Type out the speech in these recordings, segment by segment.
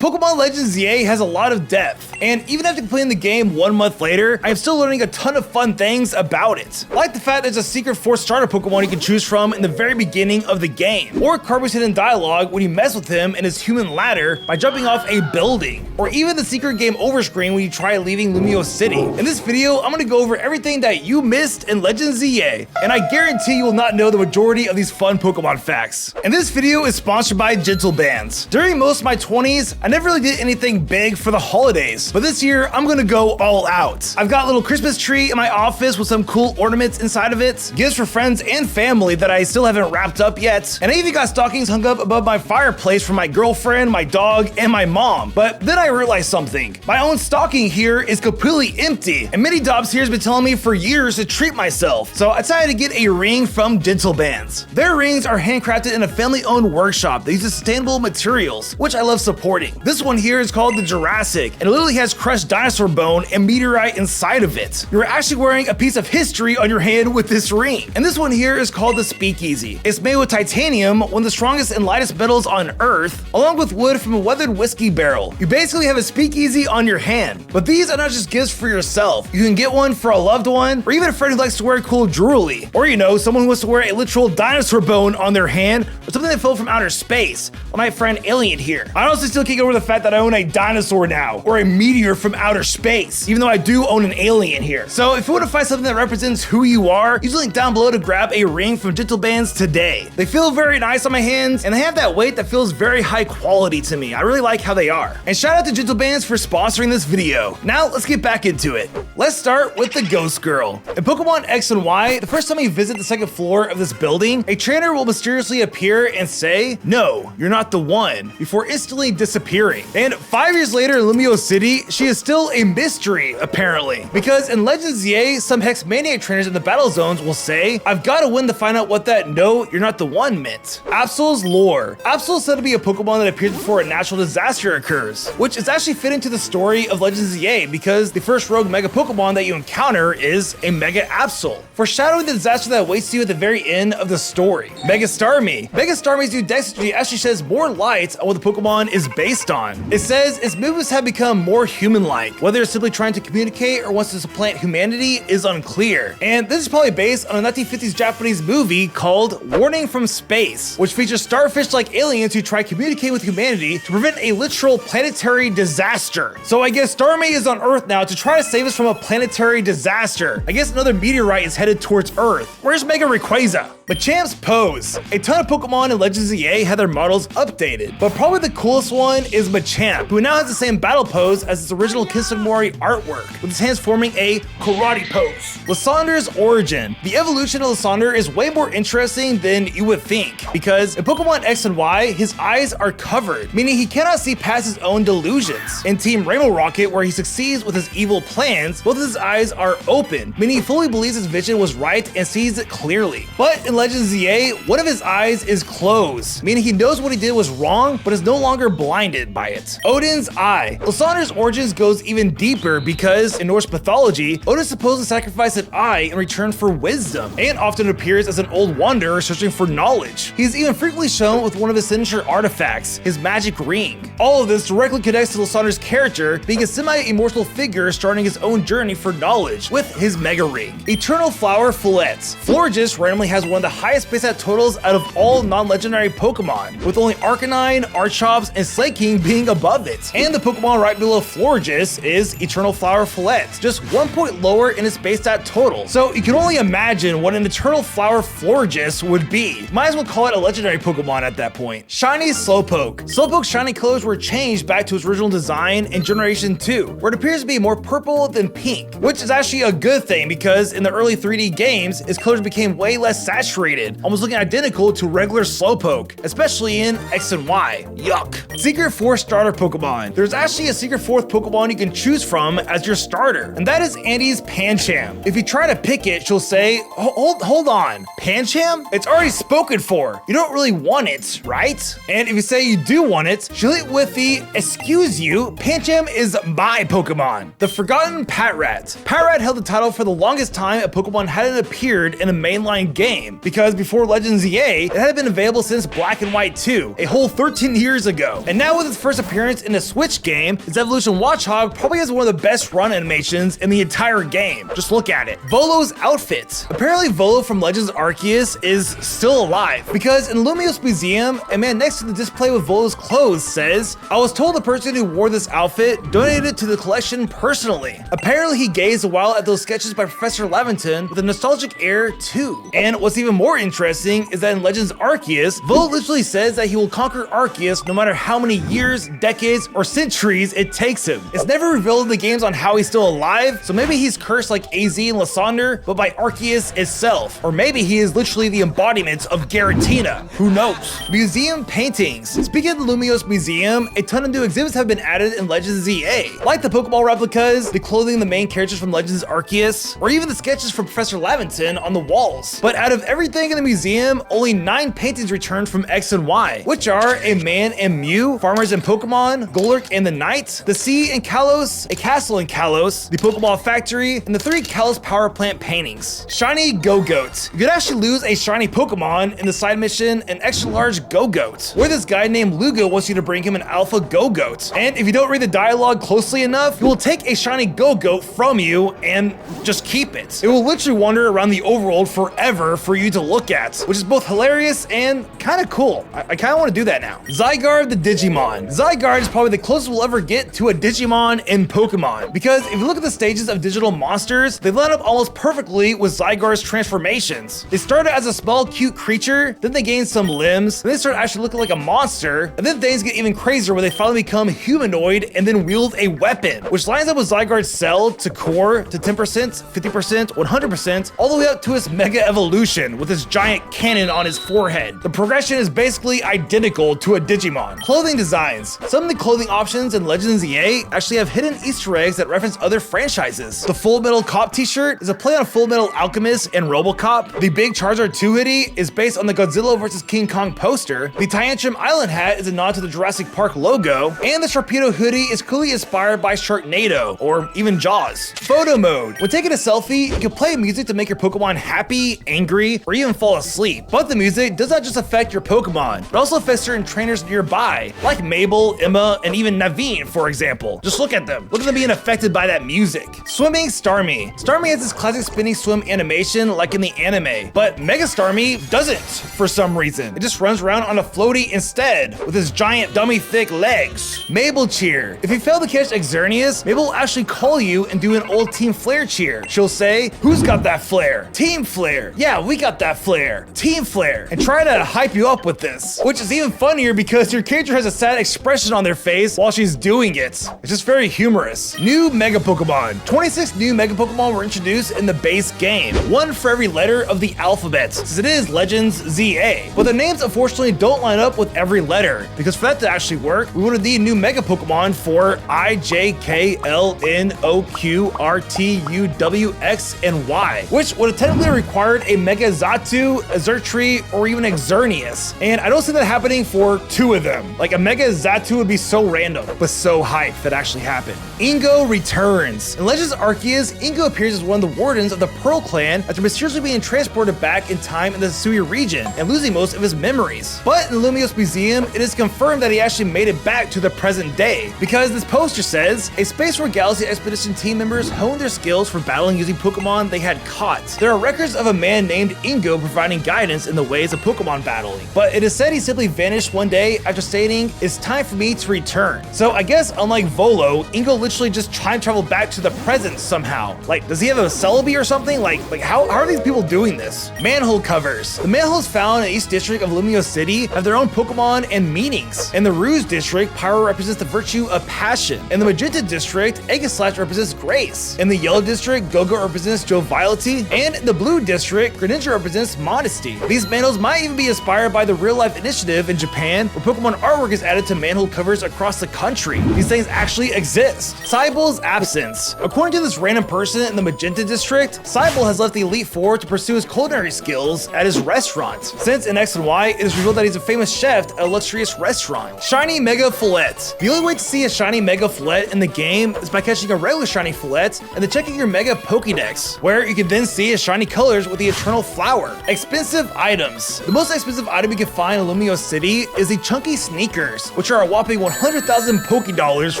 Pokemon Legends ZA has a lot of depth, and even after completing the game 1 month later, I am still learning a ton of fun things about it. Like the fact there's a secret 4 starter Pokemon you can choose from in the very beginning of the game, or Carver's hidden dialogue when you mess with him in his human ladder by jumping off a building, or even the secret game over screen when you try leaving Lumeepi City. In this video, I'm gonna go over everything that you missed in Legends ZA, and I guarantee you will not know the majority of these fun Pokemon facts. And this video is sponsored by Gentle Bands. During most of my 20s, I never really did anything big for the holidays, but this year I'm gonna go all out. I've got a little Christmas tree in my office with some cool ornaments inside of it, gifts for friends and family that I still haven't wrapped up yet, and I even got stockings hung up above my fireplace for my girlfriend, my dog, and my mom. But then I realized something. My own stocking here is completely empty, and many Dobbs here has been telling me for years to treat myself, so I decided to get a ring from Gentle Bands. Their rings are handcrafted in a family-owned workshop that uses sustainable materials, which I love supporting. This one here is called the Jurassic, and it literally has crushed dinosaur bone and meteorite inside of it. You're actually wearing a piece of history on your hand with this ring. And this one here is called the Speakeasy. It's made with titanium, one of the strongest and lightest metals on Earth, along with wood from a weathered whiskey barrel. You basically have a speakeasy on your hand. But these are not just gifts for yourself. You can get one for a loved one, or even a friend who likes to wear cool jewelry, or someone who wants to wear a literal dinosaur bone on their hand, or something that fell from outer space, like my friend Alien here. I honestly still can't get over the fact that I own a dinosaur now, or a meteor from outer space, even though I do own an alien here. So if you want to find something that represents who you are, use the link down below to grab a ring from Gentle Bands today. They feel very nice on my hands, and they have that weight that feels very high quality to me. I really like how they are. And shout out to Gentle Bands for sponsoring this video. Now let's get back into it. Let's start with the Ghost Girl. In Pokemon X and Y, the first time you visit the second floor of this building, a trainer will mysteriously appear and say, "No, you're not the one," before instantly disappearing. And 5 years later in Lumeepi City, she is still a mystery, apparently. Because in Legends ZA, some Hex Maniac trainers in the battle zones will say, "I've got to win to find out what that 'No, you're not the one' meant." Absol's lore. Absol is said to be a Pokemon that appears before a natural disaster occurs, which is actually fitting to the story of Legends ZA because the first rogue Mega Pokemon that you encounter is a Mega Absol, foreshadowing the disaster that awaits you at the very end of the story. Mega Starmie. Mega Starmie's new Dexterity actually sheds more light on what the Pokemon is based on. It says its movements have become more human-like. Whether it's simply trying to communicate or wants to supplant humanity is unclear. And this is probably based on a 1950s Japanese movie called Warning from Space, which features starfish-like aliens who try to communicate with humanity to prevent a literal planetary disaster. So I guess Starmie is on Earth now to try to save us from a planetary disaster. I guess another meteorite is headed towards Earth. Where's Mega Rayquaza? Machamp's pose. A ton of Pokemon in Legends ZA had their models updated, but probably the coolest one is Machamp, who now has the same battle pose as its original Kissamori artwork, with his hands forming a karate pose. Lysander's origin. The evolution of Lysander is way more interesting than you would think, because in Pokemon X and Y, his eyes are covered, meaning he cannot see past his own delusions. In Team Rainbow Rocket, where he succeeds with his evil plans, both of his eyes are open, meaning he fully believes his vision was right and sees it clearly. But in Legends ZA, one of his eyes is closed, meaning he knows what he did was wrong, but is no longer blinded by it. Odin's eye. Lysander's origins goes even deeper because, in Norse mythology, Odin supposedly sacrificed an eye in return for wisdom, and often appears as an old wanderer searching for knowledge. He is even frequently shown with one of his signature artifacts, his magic ring. All of this directly connects to Lysander's character being a semi-immortal figure starting his own journey for knowledge with his Mega Ring. Eternal Flower Florette. Florges randomly has one of the highest base stat totals out of all non-legendary Pokemon, with only Arcanine, Archops, and Slaking being above it. And the Pokemon right below Florges is Eternal Flower Florette, just 1 point lower in its base stat total. So you can only imagine what an Eternal Flower Florges would be. Might as well call it a legendary Pokemon at that point. Shiny Slowpoke. Slowpoke's shiny colors were changed back to its original design in Generation 2, where it appears to be more purple than pink, which is actually a good thing because in the early 3D games, its colors became way less saturated, almost looking identical to regular Slowpoke, especially in X and Y. Yuck. Secret 4 starter Pokemon. There's actually a secret 4th Pokemon you can choose from as your starter, and that is Andy's Pancham. If you try to pick it, she'll say, hold on, Pancham? It's already spoken for. You don't really want it, right? And if you say you do want it, she'll hit with the, excuse you, Pancham is my Pokemon. The Forgotten Patrat. Patrat held the title for the longest time a Pokemon hadn't appeared in a mainline game, because before Legends ZA, it had been available since Black and White 2, a whole 13 years ago. And now with its first first appearance in a Switch game, its evolution Watchog probably has one of the best run animations in the entire game. Just look at it. Volo's outfit. Apparently Volo from Legends Arceus is still alive, because in Lumiose Museum, a man next to the display with Volo's clothes says, "I was told the person who wore this outfit donated it to the collection personally." Apparently he gazed a while at those sketches by Professor Laventon with a nostalgic air too. And what's even more interesting is that in Legends Arceus, Volo literally says that he will conquer Arceus no matter how many years, decades, or centuries it takes him. It's never revealed in the games on how he's still alive, so maybe he's cursed like AZ and Lysander, but by Arceus itself. Or maybe he is literally the embodiment of Giratina. Who knows? Museum paintings. Speaking of the Lumiose Museum, a ton of new exhibits have been added in Legends ZA, like the Pokeball replicas, the clothing of the main characters from Legends Arceus, or even the sketches from Professor Laventon on the walls. But out of everything in the museum, only 9 paintings returned from X and Y, which are a man and Mew, farmers and Pokemon, Golurk and the Knight, the sea in Kalos, a castle in Kalos, the Pokeball factory, and the 3 Kalos power plant paintings. Shiny Go-Goat. You could actually lose a shiny Pokemon in the side mission, an extra large Go-Goat, where this guy named Lugo wants you to bring him an alpha Go-Goat. And if you don't read the dialogue closely enough, he will take a shiny Go-Goat from you and just keep it. It will literally wander around the overworld forever for you to look at, which is both hilarious and kind of cool. I kind of want to do that now. Zygarde the Digimon. Zygarde is probably the closest we'll ever get to a Digimon in Pokemon, because if you look at the stages of digital monsters, they line up almost perfectly with Zygarde's transformations. They started as a small, cute creature, then they gain some limbs, then they start actually looking like a monster, and then things get even crazier where they finally become humanoid and then wield a weapon, which lines up with Zygarde's cell to core to 10%, 50%, 100%, all the way up to his mega evolution with his giant cannon on his forehead. The progression is basically identical to a Digimon. Clothing designs. Some of the clothing options in Legends EA actually have hidden Easter eggs that reference other franchises. The Full Metal Cop t-shirt is a play on Full Metal Alchemist and RoboCop. The Big Charizard 2 hoodie is based on the Godzilla vs. King Kong poster. The Tantrum Island hat is a nod to the Jurassic Park logo, and the Sharpedo hoodie is clearly inspired by Sharknado, or even Jaws. Photo mode. When taking a selfie, you can play music to make your Pokemon happy, angry, or even fall asleep. But the music does not just affect your Pokemon, but also affects certain trainers nearby, like Mabel, Emma, and even Naveen, for example. Just look at them. Look at them being affected by that music. Swimming Starmie. Starmie has this classic spinning swim animation like in the anime, but Mega Starmie doesn't for some reason. It just runs around on a floaty instead with his giant dummy thick legs. Mabel cheer. If you fail to catch Xerneas, Mabel will actually call you and do an old Team Flare cheer. She'll say, "Who's got that flare? Team Flare. Yeah, we got that flare. Team Flare." And try to hype you up with this, which is even funnier because your character has a sad expression on their face while she's doing it. It's just very humorous. New Mega Pokemon. 26 new Mega Pokemon were introduced in the base game, one for every letter of the alphabet, since it is Legends ZA. But the names unfortunately don't line up with every letter, because for that to actually work, we would need new Mega Pokemon for I, J, K, L, N, O, Q, R, T, U, W, X, and Y, which would have technically required a Mega Xatu, a Xurkitree, or even Xerneas. And I don't see that happening for 2 of them. Like a Mega Xatu would be so random, but so hype that actually happened. Ingo returns. In Legends Arceus, Ingo appears as one of the wardens of the Pearl Clan after mysteriously being transported back in time in the Sui region and losing most of his memories. But in the Lumiose Museum, it is confirmed that he actually made it back to the present day, because this poster says, a space where Galaxy Expedition team members honed their skills for battling using Pokemon they had caught. There are records of a man named Ingo providing guidance in the ways of Pokemon battling, but it is said he simply vanished one day after stating, "It's time for me to return." So I guess unlike Volo, Ingo literally just time traveled back to the present somehow. Like, does he have a Celebi or something? Like how are these people doing this? Manhole covers. The manholes found in each district of Lumiose City have their own Pokemon and meanings. In the Rouge district, Pyro represents the virtue of passion. In the Magenta district, Aegislash represents grace. In the Yellow district, Go-Go represents joviality. And in the Blue district, Greninja represents modesty. These manholes might even be inspired by the Real Life Initiative in Japan, where Pokemon artwork is added to manhole covers across the country. These things actually exist. Cybele's absence. According to this random person in the Magenta district, Cybele has left the Elite Four to pursue his culinary skills at his restaurant. Since in X and Y, it is revealed that he's a famous chef at a luxurious restaurant. Shiny Mega Fillet. The only way to see a shiny Mega Fillet in the game is by catching a regular shiny Fillet and then checking your Mega Pokédex, where you can then see his shiny colors with the Eternal Flower. Expensive items. The most expensive item you can find in Lumiose City is the chunky sneakers, which are a whopping 100,000 Poké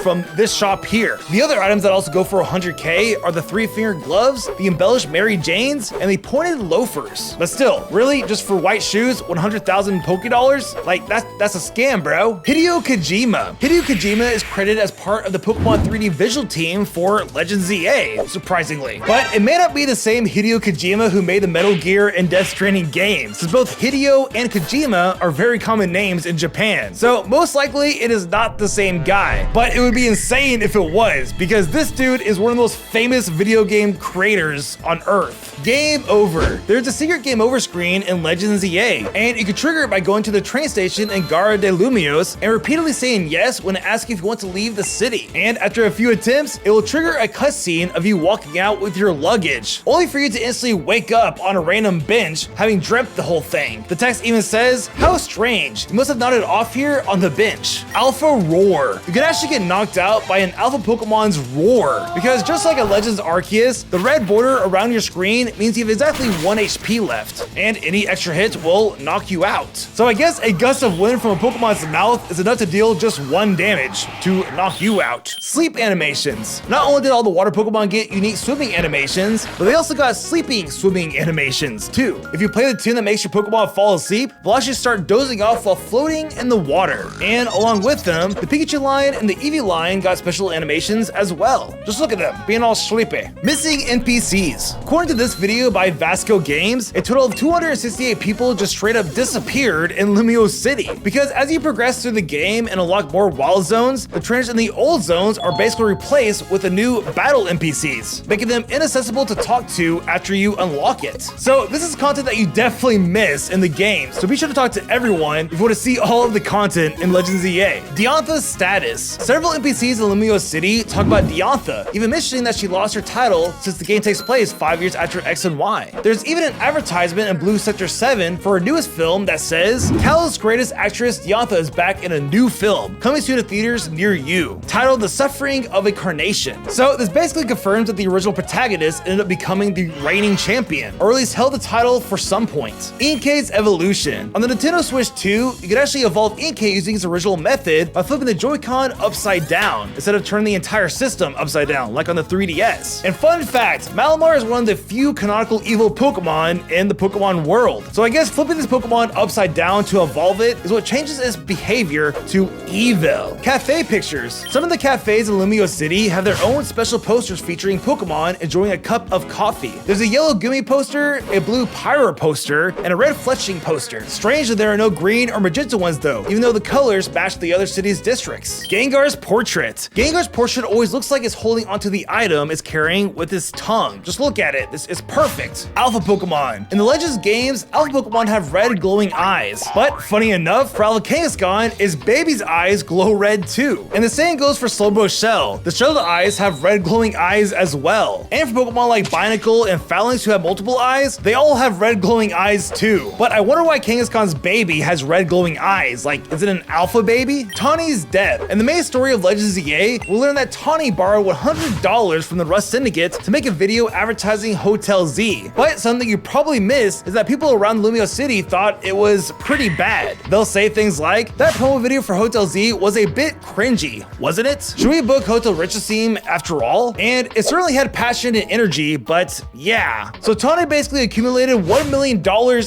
from this shop here. The other items that also go for 100k are the 3-finger gloves, the embellished Mary Janes, and the pointed loafers. But still, really, just for white shoes, 100,000 Poké? Like, that's a scam, bro. Hideo Kojima. Hideo Kojima is credited as part of the Pokemon 3D visual team for Legends ZA, surprisingly. But it may not be the same Hideo Kojima who made the Metal Gear and Death Stranding games, since both Hideo and Kojima are very common names in Japan. So most likely it is not the same guy, but it would be insane if it was, because this dude is one of the most famous video game creators on Earth. Game over. There's a secret game over screen in Legends ZA, and you can trigger it by going to the train station in Gara de Lumios and repeatedly saying yes when it asks you if you want to leave the city. And after a few attempts, it will trigger a cutscene of you walking out with your luggage, only for you to instantly wake up on a random bench, having dreamt the whole thing. The text even says, "How strange, you must have nodded off here on the bench." Alpha Roar. You can actually get knocked out by an Alpha Pokemon's roar, because just like a Legends Arceus, the red border around your screen means you have exactly 1 HP left, and any extra hit will knock you out. So I guess a gust of wind from a Pokemon's mouth is enough to deal just 1 damage to knock you out. Sleep animations. Not only did all the water Pokemon get unique swimming animations, but they also got sleeping swimming animations too. If you play the tune that makes your Pokemon fall asleep, they'll actually start dozing off while floating in the water. And along with them, the Pikachu line and the Eevee line got special animations as well. Just look at them, being all sleepy. Missing NPCs. According to this video by Vasco Games, a total of 268 people just straight up disappeared in Lumio City. Because as you progress through the game and unlock more wild zones, the trainers in the old zones are basically replaced with the new battle NPCs, making them inaccessible to talk to after you unlock it. So this is content that you definitely miss in the game, so be sure to talk to everyone if you want to see all of the content in Legends ZA. Diantha's status. Several NPCs in Lumio City talk about Diantha, even mentioning that she lost her title since the game takes place 5 years after X and Y. There's even an advertisement in Blue Sector 7 for her newest film that says, "Cal's greatest actress Diantha is back in a new film, coming soon to theaters near you," titled The Suffering of a Carnation. So this basically confirms that the original protagonist ended up becoming the reigning champion, or at least held the title for some point. Inkay's evolution. On the Nintendo Switch 2, you could actually evolve Inkay using its original method by flipping the Joy-Con upside down, instead of turning the entire system upside down, like on the 3DS. And fun fact, Malamar is one of the few canonical evil Pokemon in the Pokemon world. So I guess flipping this Pokemon upside down to evolve it is what changes its behavior to evil. Cafe pictures. Some of the cafes in Lumio City have their own special posters featuring Pokemon enjoying a cup of coffee. There's a yellow Gumi poster, a blue Pyro poster, and a red Fletchling poster. Strange that there are no green or magenta ones though, even though the colors match the other cities' districts. Gengar's portrait. Gengar's portrait always looks like it's holding onto the item it's carrying with his tongue. Just look at it, this is perfect. Alpha Pokemon. In the Legends games, Alpha Pokemon have red glowing eyes. But funny enough, for Alpha Kangaskhan, his baby's eyes glow red too. And the same goes for Slowbro Shell. The Shelled eyes have red glowing eyes as well. And for Pokemon like Binacle and Phalanx who have multiple eyes, they all have red glowing eyes too. But I wonder why Kangaskhan's baby has red glowing eyes. Like, is it an alpha baby? Tawny's death. In the main story of Legends ZA, we learn that Tawny borrowed $100 from the Rust Syndicate to make a video advertising Hotel Z. But something you probably missed is that people around Lumio City thought it was pretty bad. They'll say things like, "That promo video for Hotel Z was a bit cringy, wasn't it? Should we book Hotel Richesime after all?" And it certainly had passion and energy, but yeah. So Tawny basically accumulated $1 million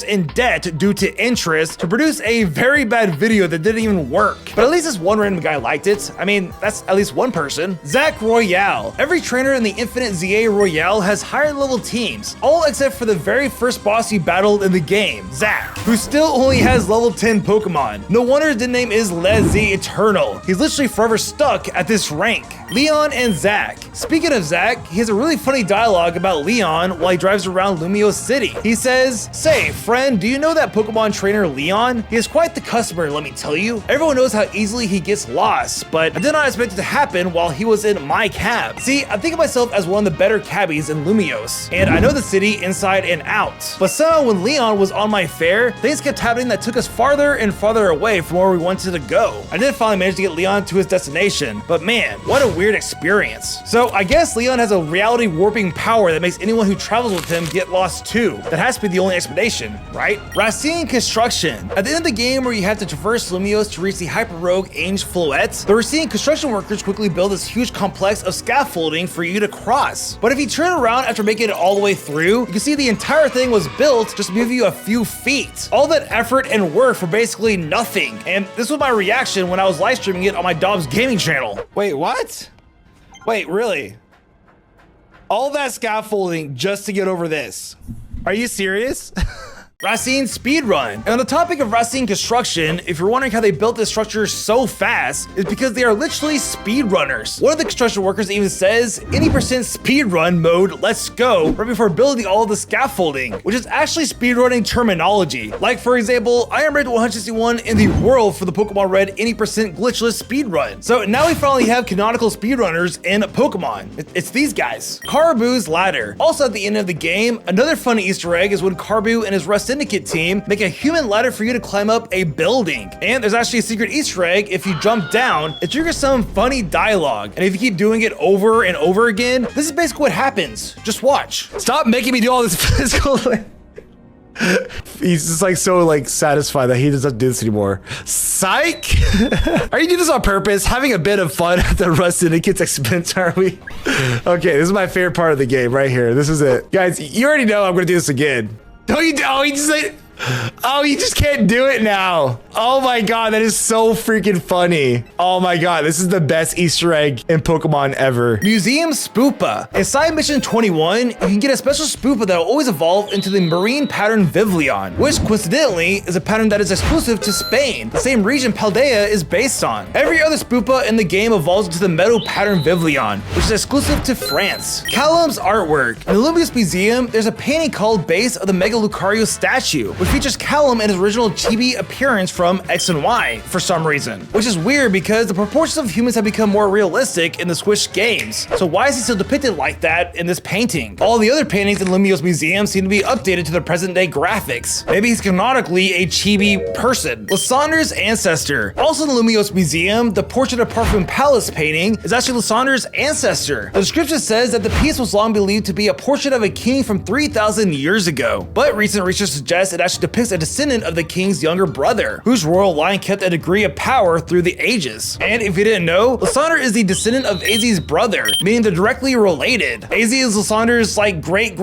in debt due to interest to produce a very bad video that didn't even work. But at least this one random guy liked it. I mean, that's at least one person. Zac Royale. Every trainer in the Infinite ZA Royale has higher level teams, all except for the very first boss you battled in the game, Zac, who still only has level 10 Pokemon. No wonder his nickname is Lez-Z Eternal. He's literally forever stuck at this rank. Leon and Zac. Speaking of Zac, he has a really funny dialogue about Leon while he drives around Lumio City. He says, "Say, friend, do you know that Pokemon trainer Leon? He is quite the customer, let me tell you. Everyone knows how easily he gets lost, but I did not expect it to happen while he was in my cab." See, I think of myself as one of the better cabbies in Lumios, and I know the city inside and out. But somehow when Leon was on my fair, things kept happening that took us farther and farther away from where we wanted to go. I did finally manage to get Leon to his destination, but man, what a weird experience. So I guess Leon has a reality warping power that makes anyone who travels with him get lost too. That has to be the only explanation, right? Racine construction. At the end of the game where you have to traverse Lumios to reach the Hyper Rogue Ange Floette, the Racine construction workers quickly build this huge complex of scaffolding for you to cross. But if you turn around after making it all the way through, you can see the entire thing was built just to move you a few feet. All that effort and work for basically nothing. And this was my reaction when I was live streaming it on my Dobbs gaming channel. Wait, what? Wait, really? All that scaffolding just to get over this? Are you serious? Racine speedrun. And on the topic of Racine construction, if you're wondering how they built this structure so fast, it's because they are literally speedrunners. One of the construction workers even says, any percent speedrun mode, let's go, right before building all of the scaffolding, which is actually speedrunning terminology. Like for example, I am ranked 161 in the world for the Pokemon Red any percent glitchless speedrun. So now we finally have canonical speedrunners in Pokemon. It's these guys. Caribou's ladder. Also at the end of the game, another fun Easter egg is when Caribou and his Rust Syndicate team make a human ladder for you to climb up a building. And there's actually a secret Easter egg. If you jump down, it triggers some funny dialogue. And if you keep doing it over and over again, this is basically what happens. Just watch. Stop making me do all this physical. He's just like so like satisfied that he doesn't do this anymore. Psych! Are you doing this on purpose? Having a bit of fun at the Rust Syndicate's expense, are we? Okay, this is my favorite part of the game right here. This is it. Guys, you already know I'm gonna do this again. Don't you? Oh, he just like, oh, you just can't do it now. Oh my god, that is so freaking funny. Oh my god, this is the best Easter egg in Pokemon ever. Museum Spoopa. In side mission 21, you can get a special Spoopa that will always evolve into the marine pattern Vivillon, which coincidentally is a pattern that is exclusive to Spain, the same region Paldea is based on. Every other Spoopa in the game evolves into the metal pattern Vivillon, which is exclusive to France. Callum's artwork. In the Lumios Museum, there's a painting called Base of the Mega Lucario statue, which features Callum in his original chibi appearance from X and Y for some reason, which is weird because the proportions of humans have become more realistic in the Switch games. So why is he still depicted like that in this painting? All the other paintings in Lumios Museum seem to be updated to the present day graphics. Maybe he's canonically a chibi person. Lysander's ancestor. Also in the Lumios Museum, the portrait of Parfum Palace painting is actually Lysander's ancestor. The description says that the piece was long believed to be a portrait of a king from 3,000 years ago, but recent research suggests it actually depicts a descendant of the king's younger brother, whose royal line kept a degree of power through the ages. And if you didn't know, Lysander is the descendant of Azzy's brother, meaning they're directly related. Azzy is Lysander's like great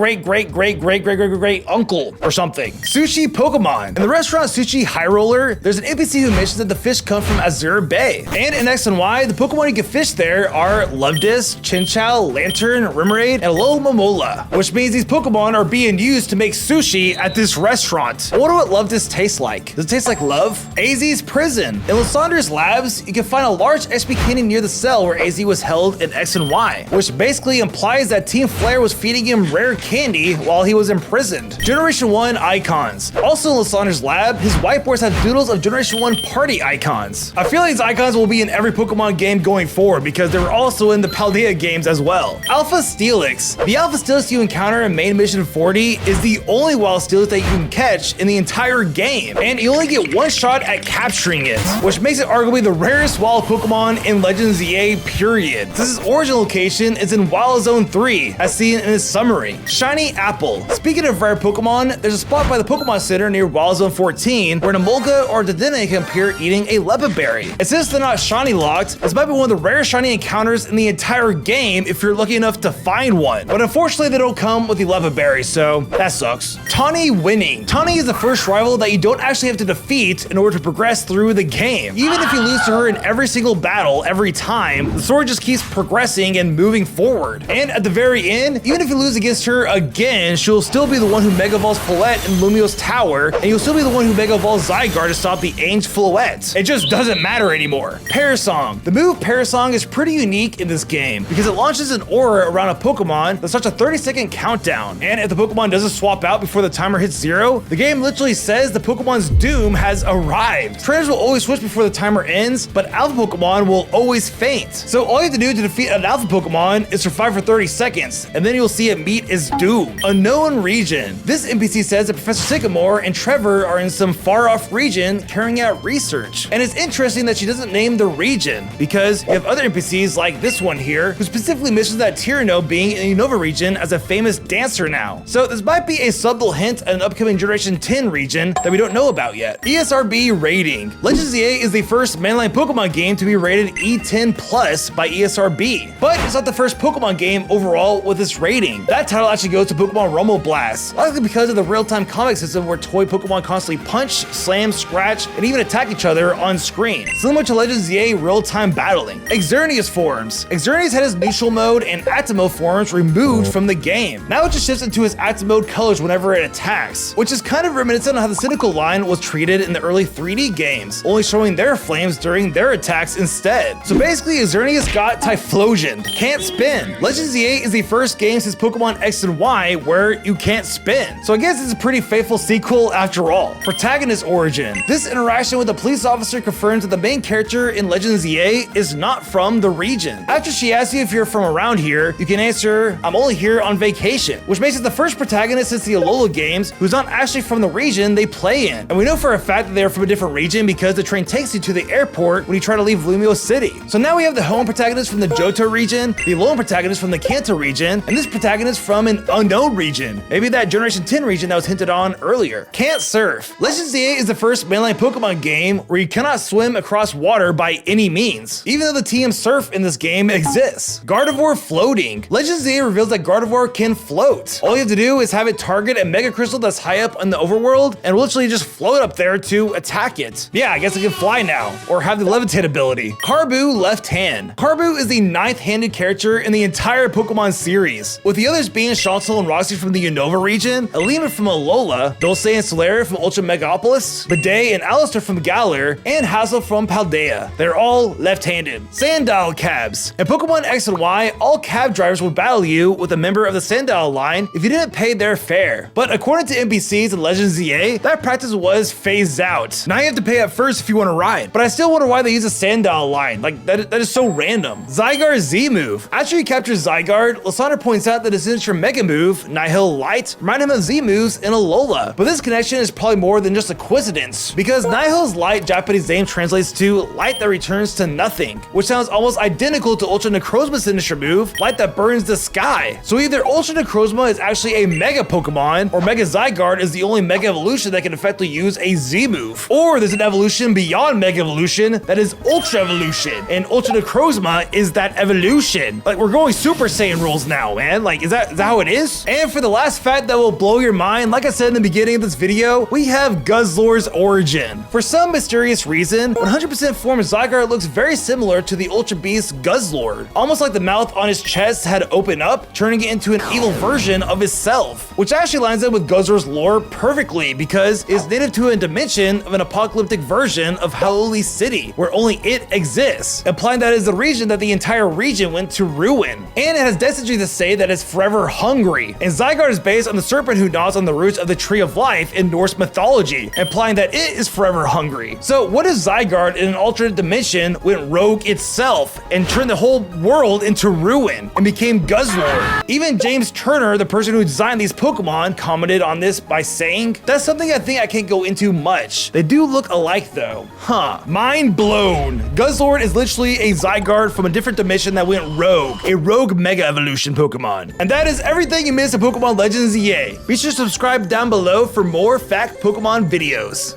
uncle or something. Sushi Pokemon. In the restaurant Sushi High Roller, there's an NPC who mentions that the fish come from Azure Bay. And in X and Y, the Pokemon you can fish there are Lovedis, Chinchou, Lantern, Remoraid, and Alomomola, which means these Pokemon are being used to make sushi at this restaurant. I wonder what Lovedis tastes like. Does it taste like love? AZ's prison. In Lysander's labs, you can find a large XP candy near the cell where AZ was held in X and Y, which basically implies that Team Flare was feeding him rare candy while he was imprisoned. Generation 1 icons. Also in Lysander's lab, his whiteboards have doodles of Generation 1 party icons. I feel like these icons will be in every Pokemon game going forward because they were also in the Paldea games as well. Alpha Steelix. The Alpha Steelix you encounter in main mission 40 is the only wild Steelix that you can catch in the entire game, and you only get one shot at capturing it, which makes it arguably the rarest wild Pokemon in Legends EA period. Since its origin location is in Wild Zone 3, as seen in its summary. Shiny Apple. Speaking of rare Pokemon, there's a spot by the Pokemon Center near Wild Zone 14 where an Emolga or Dedenne can appear eating a Leppa berry. And since they're not shiny locked, this might be one of the rarest shiny encounters in the entire game if you're lucky enough to find one. But unfortunately, they don't come with the Leppa berry, so that sucks. Tawny winning. Tawny is the first rival that you don't actually have to defeat in order to progress through the game. Even if you lose to her in every single battle, every time, the story just keeps progressing and moving forward. And at the very end, even if you lose against her again, she'll still be the one who Mega Evolves Floette in Lumios Tower, and you'll still be the one who Mega Evolves Zygarde to stop the Ange Floette. It just doesn't matter anymore. Parasong. The move Parasong is pretty unique in this game because it launches an aura around a Pokemon that starts a 30-second countdown. And if the Pokemon doesn't swap out before the timer hits 0, the game game literally says the Pokemon's doom has arrived. Trainers will always switch before the timer ends, but Alpha Pokemon will always faint. So all you have to do to defeat an Alpha Pokemon is survive for 30 seconds, and then you'll see it meet its doom. Unknown region. This NPC says that Professor Sycamore and Trevor are in some far-off region carrying out research. And it's interesting that she doesn't name the region, because you have other NPCs like this one here, who specifically mentions that Tyranno being in the Unova region as a famous dancer now. So this might be a subtle hint at an upcoming Generation 10 region that we don't know about yet. ESRB rating. Legends of the A is the first mainline Pokemon game to be rated E10 Plus by ESRB, but it's not the first Pokemon game overall with this rating. That title actually goes to Pokemon Rumble Blast, likely because of the real-time combat system where toy Pokemon constantly punch, slam, scratch, and even attack each other on screen, similar to Legends of the A real-time battling. Xerneas forms. Xerneas had his neutral mode and active mode forms removed from the game. Now it just shifts into his active mode colors whenever it attacks, which is kind of reminiscent on how the Cynical line was treated in the early 3D games, only showing their flames during their attacks instead. So basically, Xerneas got Typhlosion, can't spin. Legends of the A is the first game since Pokemon X and Y where you can't spin. So I guess it's a pretty faithful sequel after all. Protagonist origin. This interaction with a police officer confirms that the main character in Legends of the A is not from the region. After she asks you if you're from around here, you can answer, I'm only here on vacation, which makes it the first protagonist since the Alola games who's not actually from the region they play in. And we know for a fact that they're from a different region because the train takes you to the airport when you try to leave Lumio City. So now we have the home protagonist from the Johto region, the lone protagonist from the Kanto region, and this protagonist from an unknown region. Maybe that Generation 10 region that was hinted on earlier. Can't surf. Legends of the A is the first mainline Pokemon game where you cannot swim across water by any means, even though the TM Surf in this game exists. Gardevoir floating. Legends of the A reveals that Gardevoir can float. All you have to do is have it target a Mega Crystal that's high up in the overworld and literally just float up there to attack it. Yeah, I guess it can fly now, or have the levitate ability. Carbu left hand. Carbu is the 9th-handed character in the entire Pokemon series, with the others being Chantal and Roxy from the Unova region, Alima from Alola, Dulce and Solera from Ultra Megapolis, Bidet and Alistair from Galar, and Hazel from Paldea. They're all left-handed. Sandile cabs. In Pokemon X and Y, all cab drivers would battle you with a member of the Sandile line if you didn't pay their fare. But according to NPCs in Legends of the A, that practice was phased out. Now you have to pay up first if you want to ride. But I still wonder why they use a Sandile line. Like, that is so random. Zygarde Z move. After you capture Zygarde, Lysandre points out that his signature Mega move, Nihil Light, remind him of Z moves in Alola. But this connection is probably more than just a coincidence, because Nihil's Light Japanese name translates to light that returns to nothing, which sounds almost identical to Ultra Necrozma's signature move, light that burns the sky. So either Ultra Necrozma is actually a Mega Pokemon, or Mega Zygarde is the only Mega Evolution that can effectively use a Z move. Or there's an evolution beyond Mega Evolution that is Ultra Evolution, and Ultra Necrozma is that evolution. Like, we're going Super Saiyan rules now, man. Like, is that how it is? And for the last fact that will blow your mind, like I said in the beginning of this video, we have Guzzlord's origin. For some mysterious reason, 100% form Zygarde looks very similar to the Ultra Beast Guzzlord, almost like the mouth on his chest had opened up, turning it into an evil version of itself, which actually lines up with Guzzlord's lore perfectly because it's native to a dimension of an apocalyptic version of Hau'oli City, where only it exists, implying that it is the region that the entire region went to ruin. And it has destiny to say that it's forever hungry. And Zygarde is based on the serpent who gnaws on the roots of the Tree of Life in Norse mythology, implying that it is forever hungry. So what if Zygarde in an alternate dimension went rogue itself and turned the whole world into ruin and became Guzzlord? Even James Turner, the person who designed these Pokemon, commented on this by saying, "That's something I think I can't go into much. They do look alike though." Huh. Mind blown. Guzzlord is literally a Zygarde from a different dimension that went rogue, a rogue Mega Evolution Pokemon. And that is everything you missed in Pokemon Legends EA. Be sure to subscribe down below for more fact Pokemon videos.